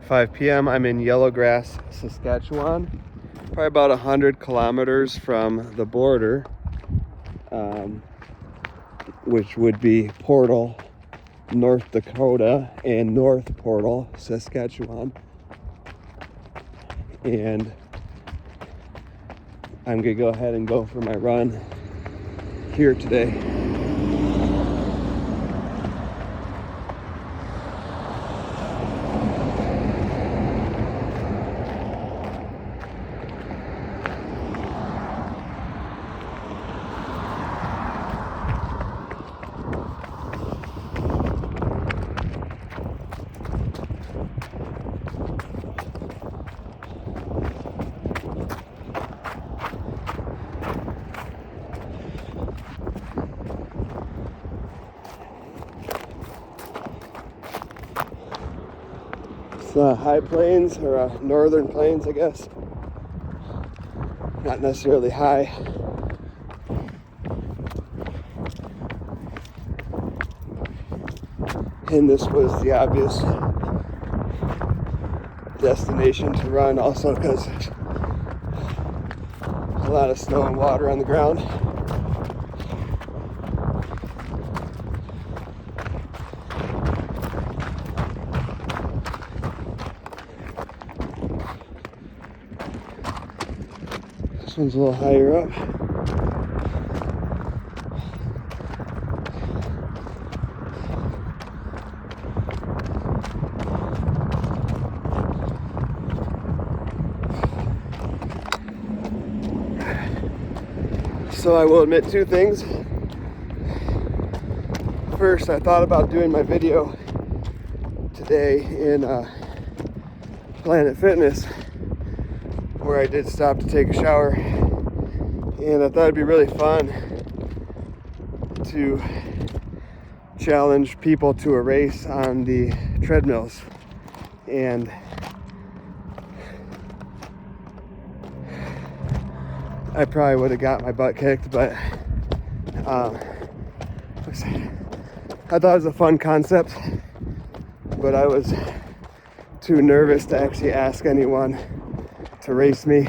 5 p.m. I'm in Yellowgrass, Saskatchewan, probably about 100 kilometers from the border, which would be Portal, North Dakota, and North Portal, Saskatchewan. And I'm gonna go ahead and go for my run here today. High plains, or northern plains, I guess. Not necessarily high. And this was the obvious destination to run, also because there's a lot of snow and water on the ground. This one's a little higher up. So I will admit two things. First, I thought about doing my video today in Planet Fitness, where I did stop to take a shower, and I thought it'd be really fun to challenge people to a race on the treadmills. And I probably would have got my butt kicked, but I thought it was a fun concept, but I was too nervous to actually ask anyone to race me.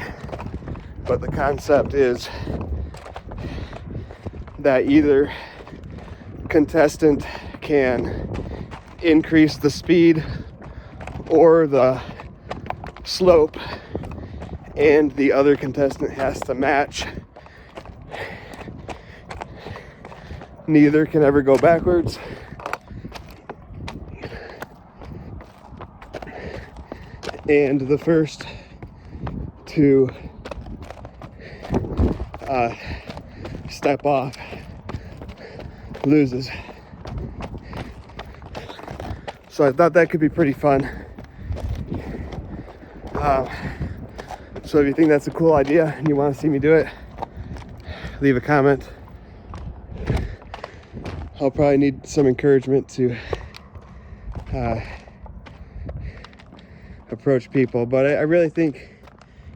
But the concept is that either contestant can increase the speed or the slope, and the other contestant has to match. Neither can ever go backwards. And the first to step off loses. So I thought that could be pretty fun. So if you think that's a cool idea and you want to see me do it, leave a comment. I'll probably need some encouragement to approach people, but I really think,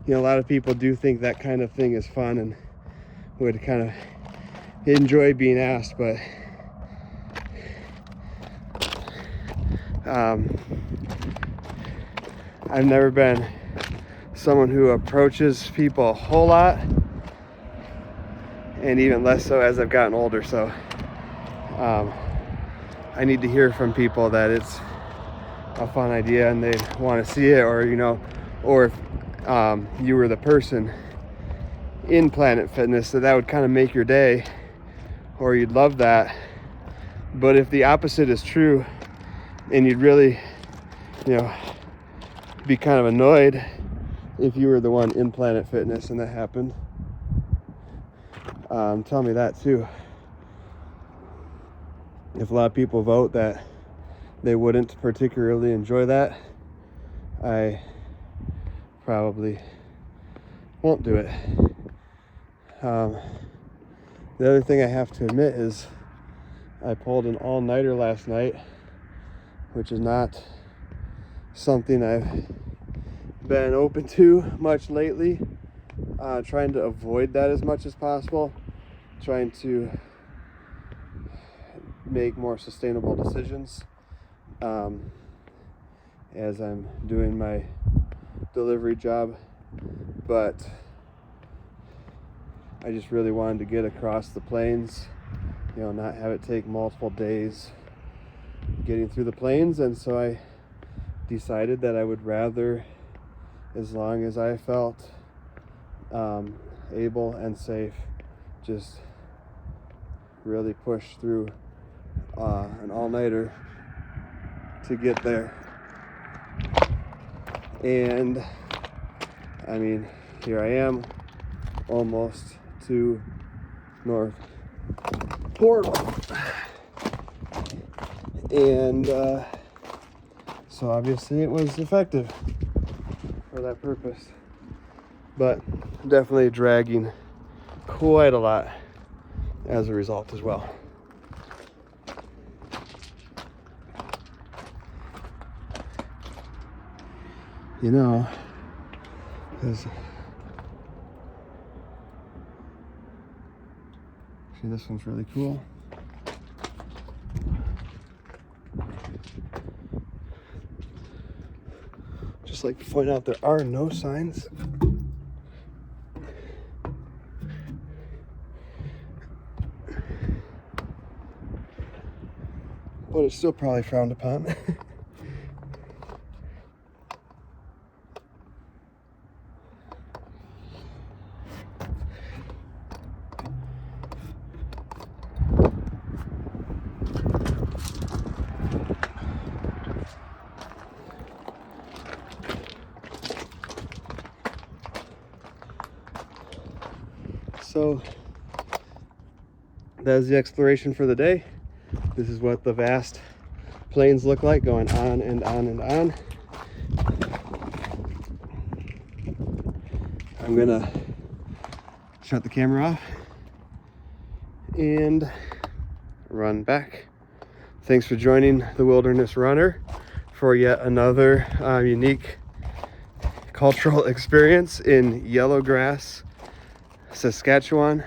a lot of people do think that kind of thing is fun and would kind of enjoy being asked, but I've never been someone who approaches people a whole lot, and even less so as I've gotten older. So I need to hear from people that it's a fun idea and they want to see it, or if you were the person in Planet Fitness that would kind of make your day, or you'd love that. But if the opposite is true and you'd really be kind of annoyed if you were the one in Planet Fitness and that happened, tell me that too. If a lot of people vote that they wouldn't particularly enjoy that, I probably won't do it. The other thing I have to admit is I pulled an all-nighter last night, which is not something I've been open to much lately. Trying to avoid that as much as possible, trying to make more sustainable decisions. as I'm doing my delivery job, but I just really wanted to get across the plains, not have it take multiple days getting through the plains. And so I decided that I would rather, as long as I felt able and safe, just really push through an all-nighter to get there. And I mean, here I am, almost to North Portal. And so obviously it was effective for that purpose, but definitely dragging quite a lot as a result as well. Because see, this one's really cool. Just like to point out, there are no signs. But it's still probably frowned upon. So that is the exploration for the day. This is what the vast plains look like, going on and on and on. I'm gonna shut the camera off and run back. Thanks for joining the Wilderness Runner for yet another unique cultural experience in Yellowgrass, Saskatchewan.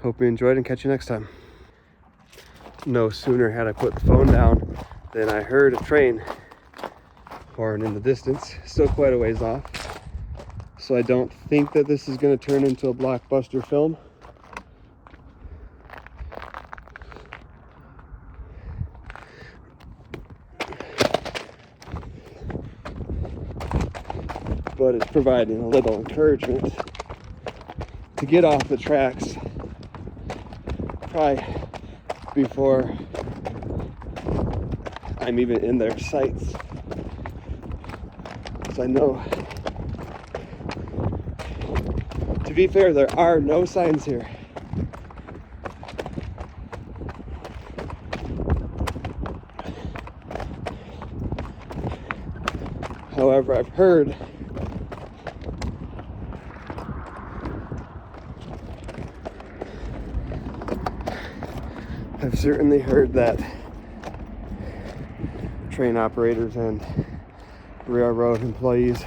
Hope you enjoyed, and catch you next time. No sooner had I put the phone down than I heard a train horn in the distance, still quite a ways off. So I don't think that this is going to turn into a blockbuster film. But it's providing a little encouragement to get off the tracks probably before I'm even in their sights. So I know, to be fair, there are no signs here. However, I've certainly heard that train operators and railroad employees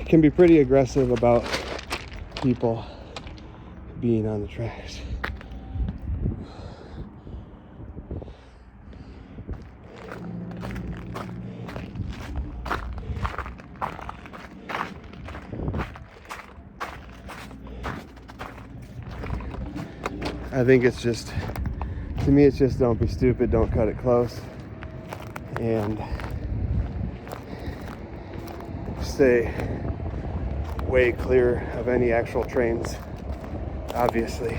can be pretty aggressive about people being on the tracks. I think it's just, to me, it's just don't be stupid, don't cut it close, and stay way clear of any actual trains, obviously.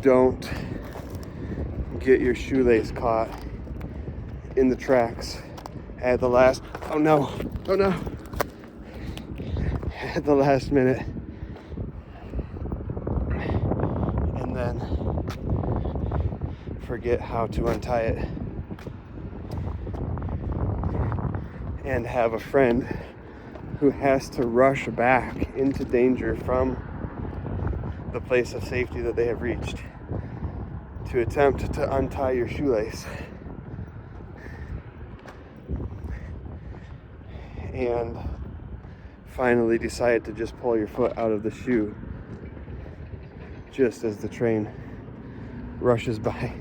Don't get your shoelace caught in the tracks at the last, oh no, at the last minute. Then forget how to untie it and have a friend who has to rush back into danger from the place of safety that they have reached to attempt to untie your shoelace and finally decide to just pull your foot out of the shoe just as the train rushes by.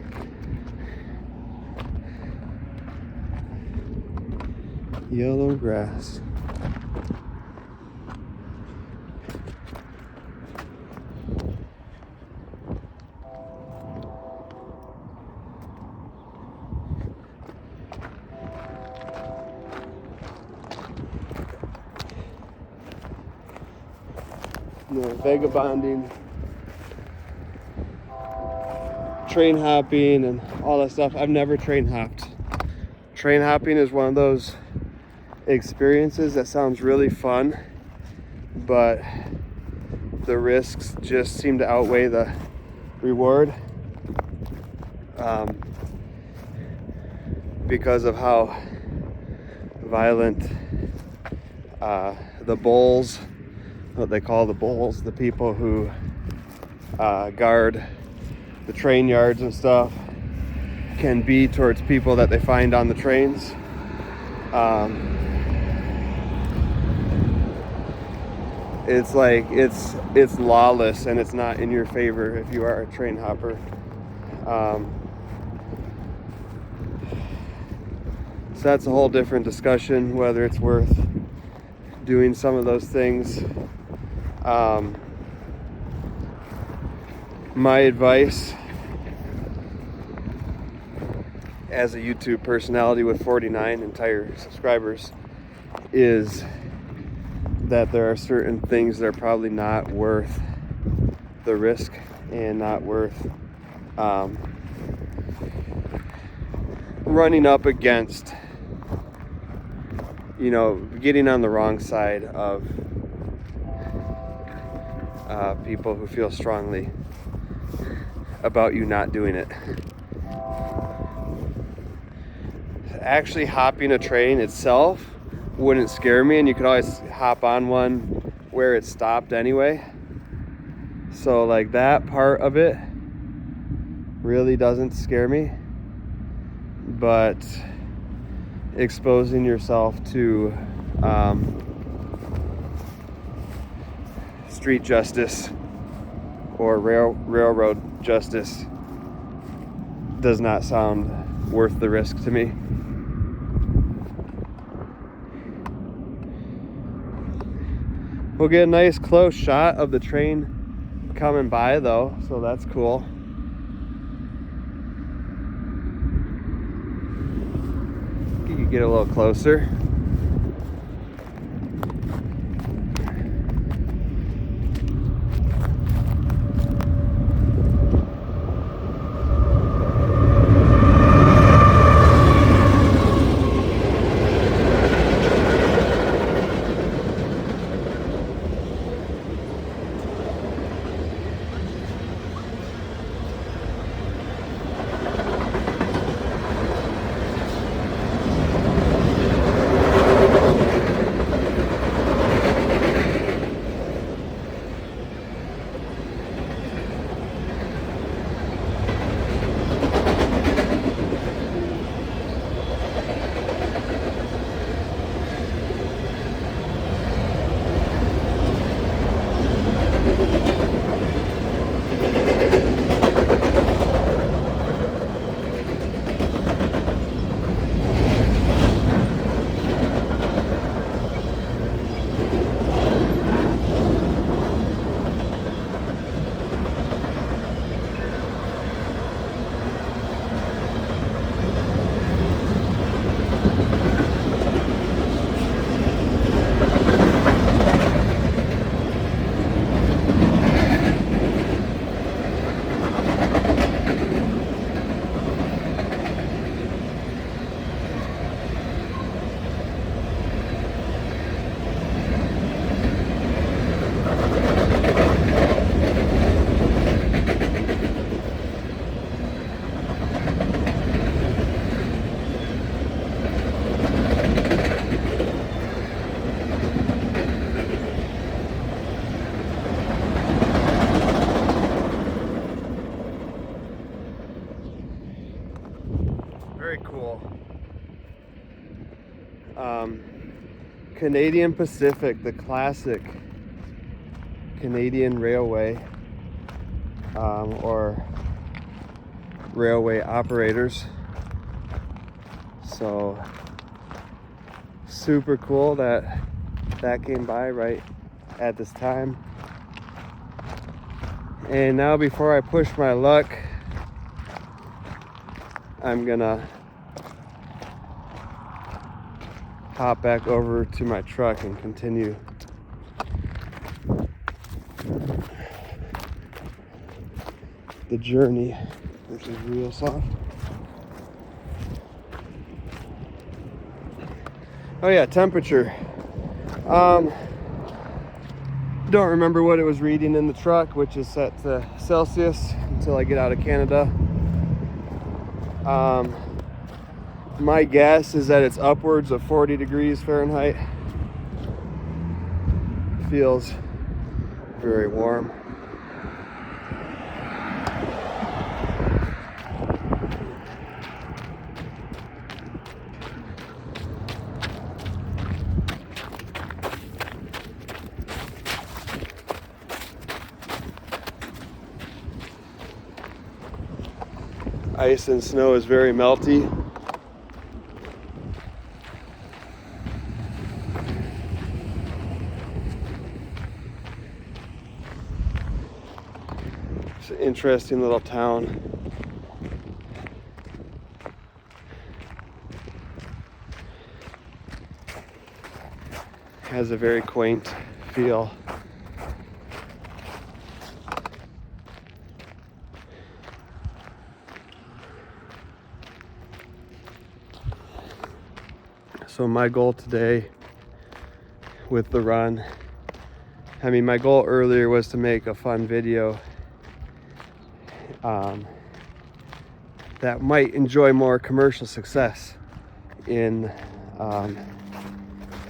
Yellow grass. Vagabonding, train hopping, and all that stuff. I've never train hopped. Train hopping is one of those experiences that sounds really fun, but the risks just seem to outweigh the reward because of how violent the bulls, what they call the bulls, the people who guard the train yards and stuff, can be towards people that they find on the trains. It's like it's lawless, and it's not in your favor if you are a train hopper. So that's a whole different discussion, whether it's worth doing some of those things. My advice as a YouTube personality with 49 entire subscribers is that there are certain things that are probably not worth the risk and not worth running up against, getting on the wrong side of people who feel strongly about you not doing it. Actually, hopping a train itself wouldn't scare me, and you could always hop on one where it stopped anyway. So like that part of it really doesn't scare me, but exposing yourself to street justice or railroad justice does not sound worth the risk to me. We'll get a nice close shot of the train coming by though, so that's cool. You can get a little closer. Very cool. Canadian Pacific, the classic Canadian Railway, or railway operators. So super cool that came by right at this time. And now, before I push my luck, I'm gonna hop back over to my truck and continue the journey. This is real soft. Oh yeah, temperature. Don't remember what it was reading in the truck, which is set to Celsius until I get out of Canada. My guess is that it's upwards of 40 degrees Fahrenheit. Feels very warm. Ice and snow is very melty. It's an interesting little town. Has a very quaint feel. So my goal today with the run, my goal earlier was to make a fun video that might enjoy more commercial success in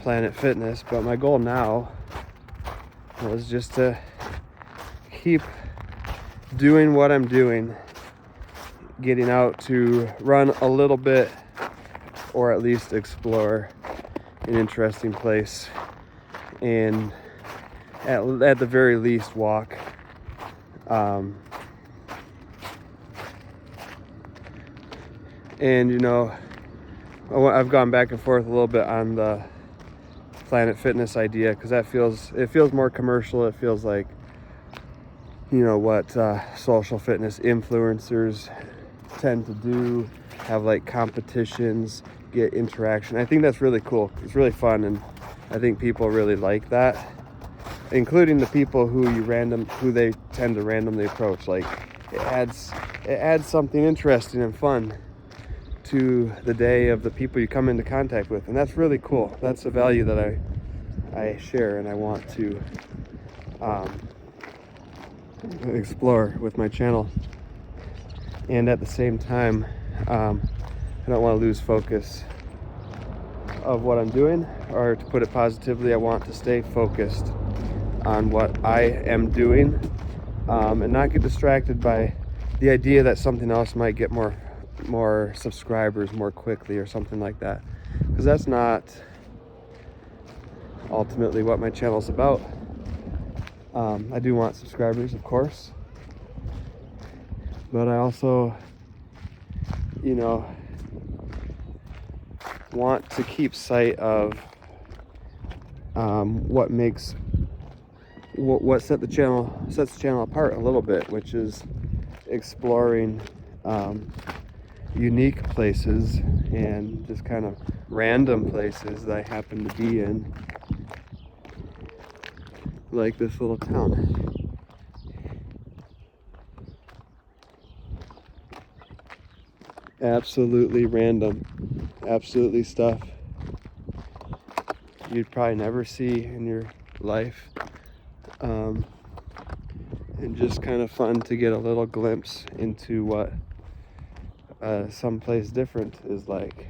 Planet Fitness, but my goal now was just to keep doing what I'm doing, getting out to run a little bit, or at least explore an interesting place, and at the very least walk. And I've gone back and forth a little bit on the Planet Fitness idea, because it feels more commercial. It feels like what social fitness influencers tend to do, have like competitions, get interaction. I think that's really cool. It's really fun, and I think people really like that, including the people who they tend to randomly approach. Like it adds something interesting and fun to the day of the people you come into contact with, and that's really cool. That's a value that I share and I want to explore with my channel. And at the same time, I don't want to lose focus of what I'm doing, or to put it positively, I want to stay focused on what I am doing, and not get distracted by the idea that something else might get more subscribers more quickly or something like that, because that's not ultimately what my channel's about. I do want subscribers, of course, but I also want to keep sight of what sets the channel apart a little bit, which is exploring unique places and just kind of random places that I happen to be in, like this little town. Absolutely random, absolutely stuff you'd probably never see in your life, and just kind of fun to get a little glimpse into what someplace different is like.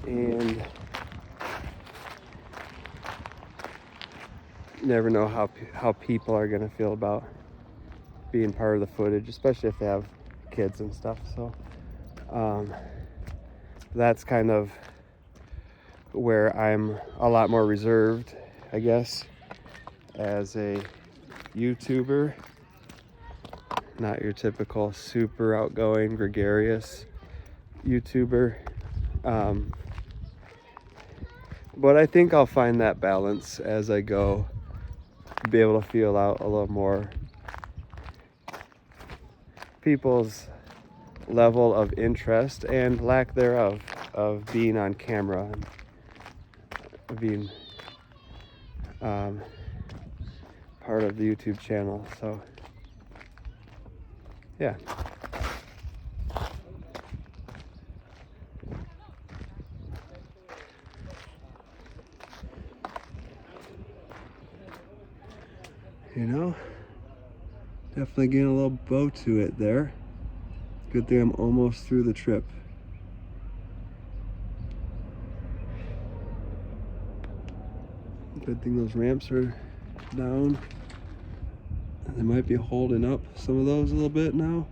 and you never know how people are gonna feel about being part of the footage, especially if they have kids and stuff. So that's kind of where I'm a lot more reserved, I guess, as a YouTuber. Not your typical super outgoing, gregarious YouTuber. But I think I'll find that balance as I go, be able to feel out a little more people's level of interest and lack thereof of being on camera and being part of the YouTube channel. So yeah. You know, definitely getting a little bow to it there. Good thing I'm almost through the trip. Good thing those ramps are down. They might be holding up some of those a little bit now.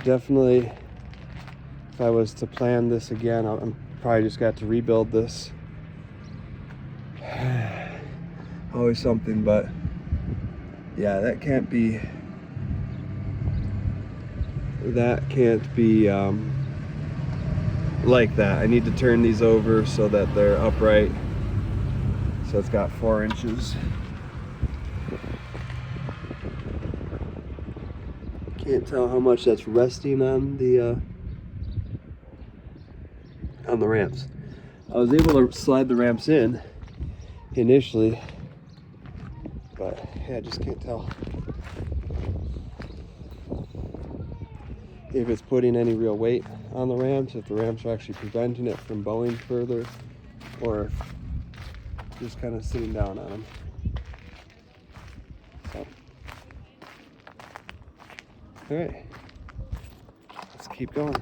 Definitely, if I was to plan this again, I'm probably just got to rebuild this. Always something, but yeah, that can't be like that. I need to turn these over so that they're upright. So it's got 4 inches. Can't tell how much that's resting on the ramps. I was able to slide the ramps in initially, but yeah, I just can't tell if it's putting any real weight on the ramps, if the ramps are actually preventing it from bowing further, or just kind of sitting down on them. So, all right, let's keep going.